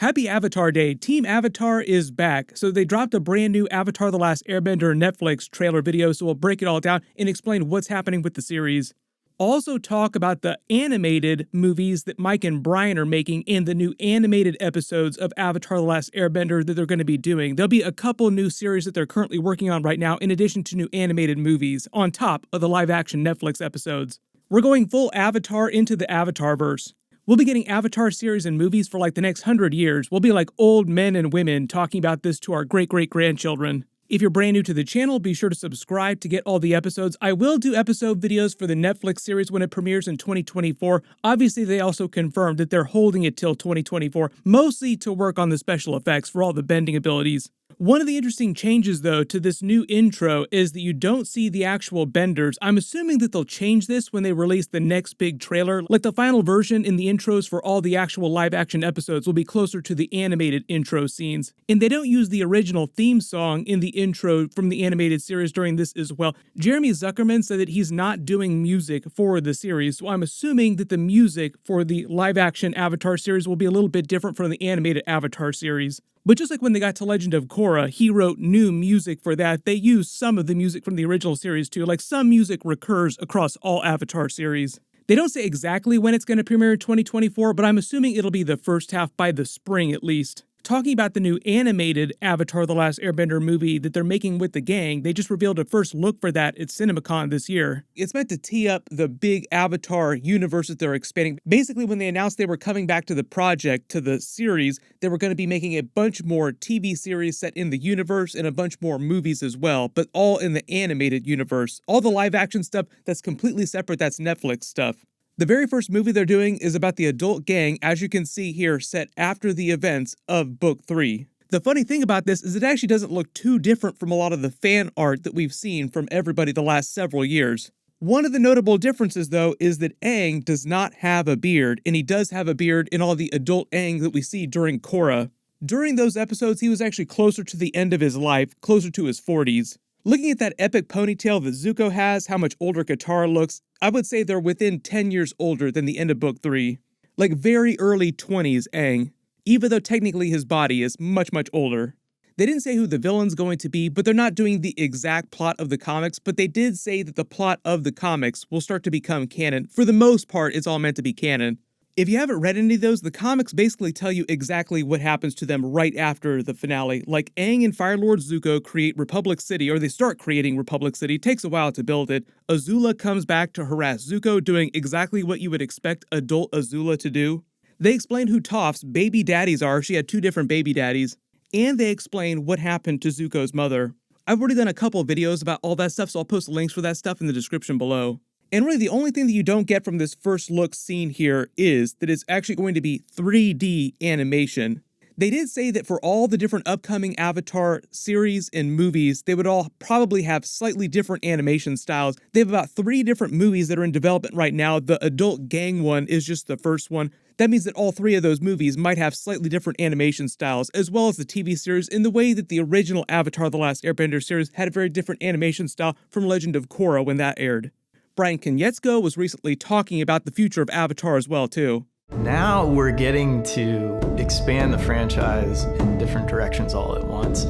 Happy Avatar Day. Team Avatar is back. So they dropped a brand new Avatar The Last Airbender Netflix trailer video, so we'll break it all down and explain what's happening with the series. Also talk about the animated movies that Mike and Bryan are making in the new animated episodes of Avatar The Last Airbender that they're going to be doing. There'll be a couple new series that they're currently working on right now in addition to new animated movies on top of the live-action Netflix episodes. We're going full Avatar into the Avatarverse. We'll be getting Avatar series and movies for like the next 100 years. We'll be like old men and women talking about this to our great-great-grandchildren. If you're brand new to the channel, be sure to subscribe to get all the episodes. I will do episode videos for the Netflix series when it premieres in 2024. Obviously, they also confirmed that they're holding it till 2024, mostly to work on the special effects for all the bending abilities. One of the interesting changes, though, to this new intro is that you don't see the actual benders. I'm assuming that they'll change this when they release the next big trailer. Like the final version in the intros for all the actual live-action episodes will be closer to the animated intro scenes. And they don't use the original theme song in the intro from the animated series during this as well. Jeremy Zuckerman said that he's not doing music for the series, so I'm assuming that the music for the live-action Avatar series will be a little bit different from the animated Avatar series. But just like when they got to Legend of Korra, he wrote new music for that. They used some of the music from the original series too, like some music recurs across all Avatar series. They don't say exactly when it's going to premiere in 2024, but I'm assuming it'll be the first half by the spring at least. Talking about the new animated Avatar The Last Airbender movie that they're making with the gang, they just revealed a first look for that at CinemaCon this year. It's meant to tee up the big Avatar universe that they're expanding. Basically, when they announced they were coming back to the project, to the series, they were going to be making a bunch more TV series set in the universe and a bunch more movies as well, but all in the animated universe. All the live action stuff that's completely separate, that's Netflix stuff. The very first movie they're doing is about the adult gang, as you can see here, set after the events of Book 3. The funny thing about this is it actually doesn't look too different from a lot of the fan art that we've seen from everybody the last several years. One of the notable differences, though, is that Aang does not have a beard, and he does have a beard in all the adult Aang that we see during Korra. During those episodes, he was actually closer to the end of his life, closer to his 40s. Looking at that epic ponytail that Zuko has, how much older Katara looks, I would say they're within 10 years older than the end of Book 3. Like very early 20s Aang, even though technically his body is much, much older. They didn't say who the villain's going to be, but they're not doing the exact plot of the comics, but they did say that the plot of the comics will start to become canon. For the most part, it's all meant to be canon. If you haven't read any of those, the comics basically tell you exactly what happens to them right after the finale. Like Aang and Fire Lord Zuko create Republic City, or they start creating Republic City. It takes a while to build it. Azula comes back to harass Zuko, doing exactly what you would expect adult Azula to do. They explain who Toph's baby daddies are. She had 2 different baby daddies. And they explain what happened to Zuko's mother. I've already done a couple of videos about all that stuff, so I'll post links for that stuff in the description below. And really the only thing that you don't get from this first look scene here is that it's actually going to be 3D animation. They did say that for all the different upcoming Avatar series and movies, they would all probably have slightly different animation styles. They have about 3 different movies that are in development right now. The adult gang one is just the first one. That means that all 3 of those movies might have slightly different animation styles, as well as the TV series, in the way that the original Avatar The Last Airbender series had a very different animation style from Legend of Korra when that aired. Bryan was recently talking about the future of Avatar as well, too. Now we're getting to expand the franchise in different directions all at once.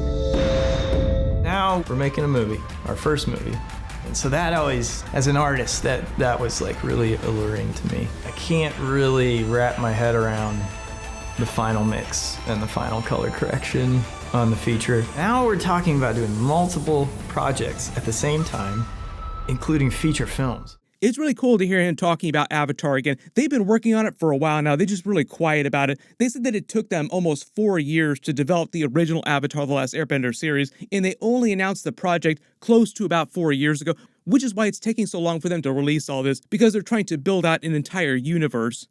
Now we're making a movie, our first movie. And so that always, as an artist, that was like really alluring to me. I can't really wrap my head around the final mix and the final color correction on the feature. Now we're talking about doing multiple projects at the same time, including feature films. It's really cool to hear him talking about Avatar again. They've been working on it for a while now. They're just really quiet about it. They said that it took them almost 4 years to develop the original Avatar The Last Airbender series, and they only announced the project close to about 4 years ago, which is why it's taking so long for them to release all this, because they're trying to build out an entire universe.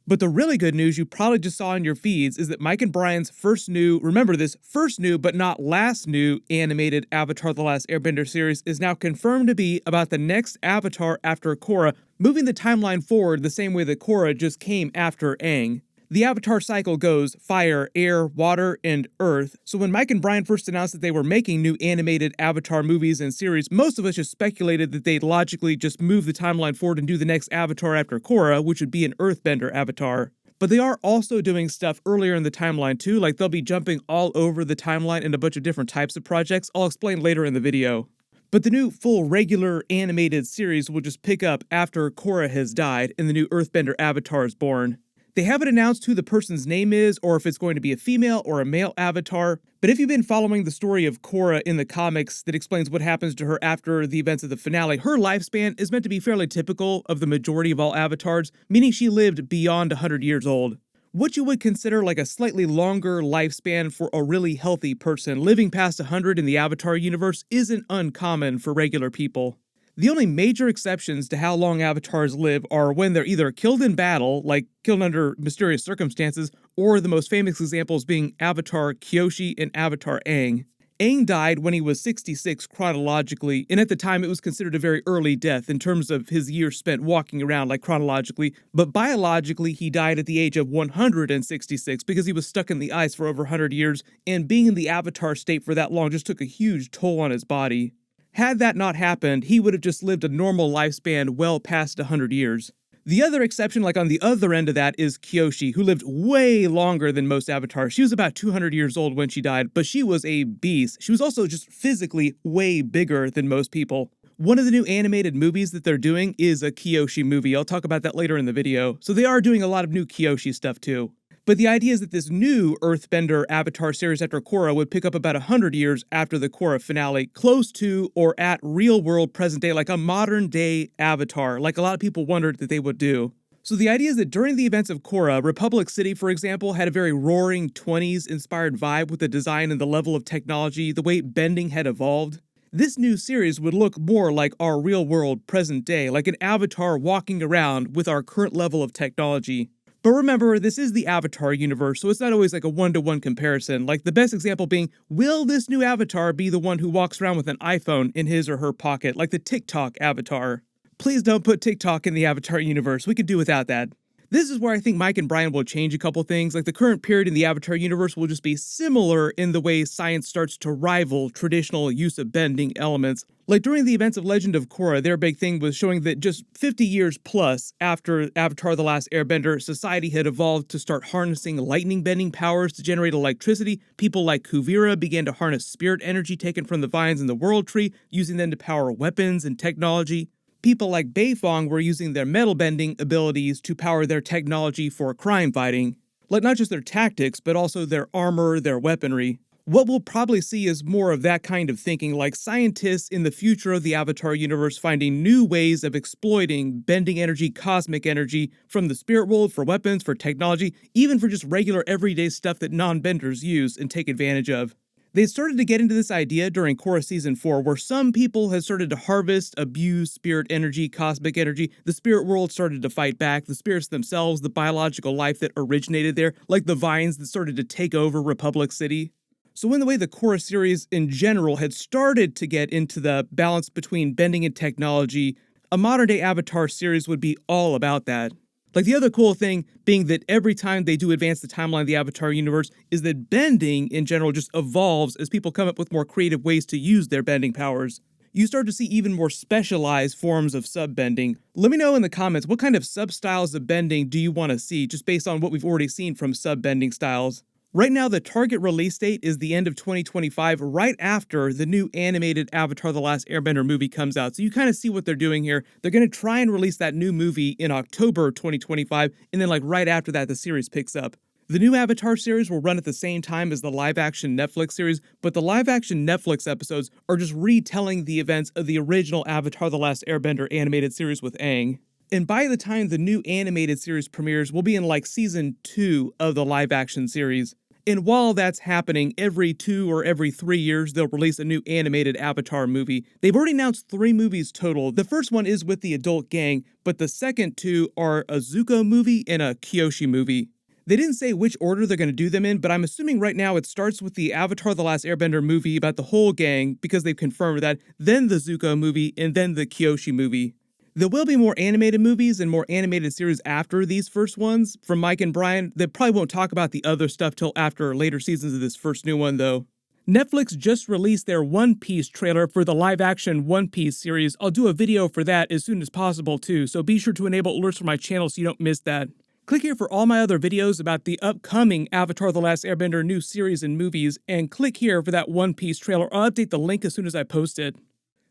But the really good news you probably just saw in your feeds is that Mike and Bryan's first new, remember this, first new but not last new animated Avatar The Last Airbender series is now confirmed to be about the next Avatar after Korra, moving the timeline forward the same way that Korra just came after Aang. The Avatar cycle goes fire, air, water, and earth. So when Mike and Bryan first announced that they were making new animated Avatar movies and series, most of us just speculated that they'd logically just move the timeline forward and do the next Avatar after Korra, which would be an Earthbender Avatar. But they are also doing stuff earlier in the timeline too, like they'll be jumping all over the timeline in a bunch of different types of projects. I'll explain later in the video. But the new full regular animated series will just pick up after Korra has died and the new Earthbender avatar is born. They haven't announced who the person's name is or if it's going to be a female or a male avatar, but if you've been following the story of Korra in the comics that explains what happens to her after the events of the finale, her lifespan is meant to be fairly typical of the majority of all avatars, meaning she lived beyond 100 years old. What you would consider like a slightly longer lifespan for a really healthy person, living past 100 in the Avatar universe isn't uncommon for regular people. The only major exceptions to how long avatars live are when they're either killed in battle, like killed under mysterious circumstances, or the most famous examples being Avatar Kyoshi and Avatar Aang. Aang died when he was 66 chronologically, and at the time it was considered a very early death in terms of his years spent walking around like chronologically, but biologically he died at the age of 166 because he was stuck in the ice for over 100 years, and being in the Avatar state for that long just took a huge toll on his body. Had that not happened, he would have just lived a normal lifespan well past 100 years. The other exception, like on the other end of that, is Kyoshi, who lived way longer than most avatars. She was about 200 years old when she died, but she was a beast. She was also just physically way bigger than most people. One of the new animated movies that they're doing is a Kyoshi movie. I'll talk about that later in the video. So they are doing a lot of new Kyoshi stuff too. But the idea is that this new Earthbender Avatar series after Korra would pick up about 100 years after the Korra finale, close to or at real-world present day, like a modern-day Avatar, like a lot of people wondered that they would do. So the idea is that during the events of Korra, Republic City, for example, had a very roaring 20s-inspired vibe with the design and the level of technology, the way bending had evolved. This new series would look more like our real-world present day, like an Avatar walking around with our current level of technology. But remember, this is the Avatar universe, so it's not always like a one-to-one comparison. Like the best example being, will this new Avatar be the one who walks around with an iPhone in his or her pocket, like the TikTok Avatar? Please don't put TikTok in the Avatar universe, we could do without that. This is where I think Mike and Bryan will change a couple things, like the current period in the Avatar universe will just be similar in the way science starts to rival traditional use of bending elements. Like during the events of Legend of Korra, their big thing was showing that just 50 years plus after Avatar The Last Airbender, society had evolved to start harnessing lightning bending powers to generate electricity. People like Kuvira began to harness spirit energy taken from the vines in the World Tree, using them to power weapons and technology. People like Beifong were using their metal bending abilities to power their technology for crime fighting. Like not just their tactics, but also their armor, their weaponry. What we'll probably see is more of that kind of thinking, like scientists in the future of the Avatar universe finding new ways of exploiting bending energy, cosmic energy, from the spirit world for weapons, for technology, even for just regular everyday stuff that non-benders use and take advantage of. They started to get into this idea during Korra Season 4, where some people had started to harvest, abuse spirit energy, cosmic energy. The spirit world started to fight back, the spirits themselves, the biological life that originated there, like the vines that started to take over Republic City. So in the way the Korra series in general had started to get into the balance between bending and technology, a modern-day Avatar series would be all about that. Like the other cool thing being that every time they do advance the timeline of the Avatar universe is that bending in general just evolves as people come up with more creative ways to use their bending powers. You start to see even more specialized forms of sub-bending. Let me know in the comments what kind of sub-styles of bending do you want to see just based on what we've already seen from sub-bending styles. Right now, the target release date is the end of 2025, right after the new animated Avatar The Last Airbender movie comes out. So you kind of see what they're doing here. They're going to try and release that new movie in October 2025, and then like right after that, the series picks up. The new Avatar series will run at the same time as the live-action Netflix series, but the live-action Netflix episodes are just retelling the events of the original Avatar The Last Airbender animated series with Aang. And by the time the new animated series premieres, we'll be in like season 2 of the live-action series. And while that's happening, every 2 or every 3 years, they'll release a new animated Avatar movie. They've already announced 3 movies total. The first one is with the adult gang, but the second 2 are a Zuko movie and a Kyoshi movie. They didn't say which order they're going to do them in, but I'm assuming right now it starts with the Avatar The Last Airbender movie about the whole gang, because they've confirmed that, then the Zuko movie, and then the Kyoshi movie. There will be more animated movies and more animated series after these first ones. From Mike and Bryan, they probably won't talk about the other stuff till after later seasons of this first new one, though. Netflix just released their One Piece trailer for the live-action One Piece series. I'll do a video for that as soon as possible, too, so be sure to enable alerts for my channel so you don't miss that. Click here for all my other videos about the upcoming Avatar The Last Airbender new series and movies, and click here for that One Piece trailer. I'll update the link as soon as I post it.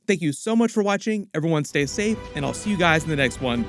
Thank you so much for watching, everyone stay safe, and I'll see you guys in the next one.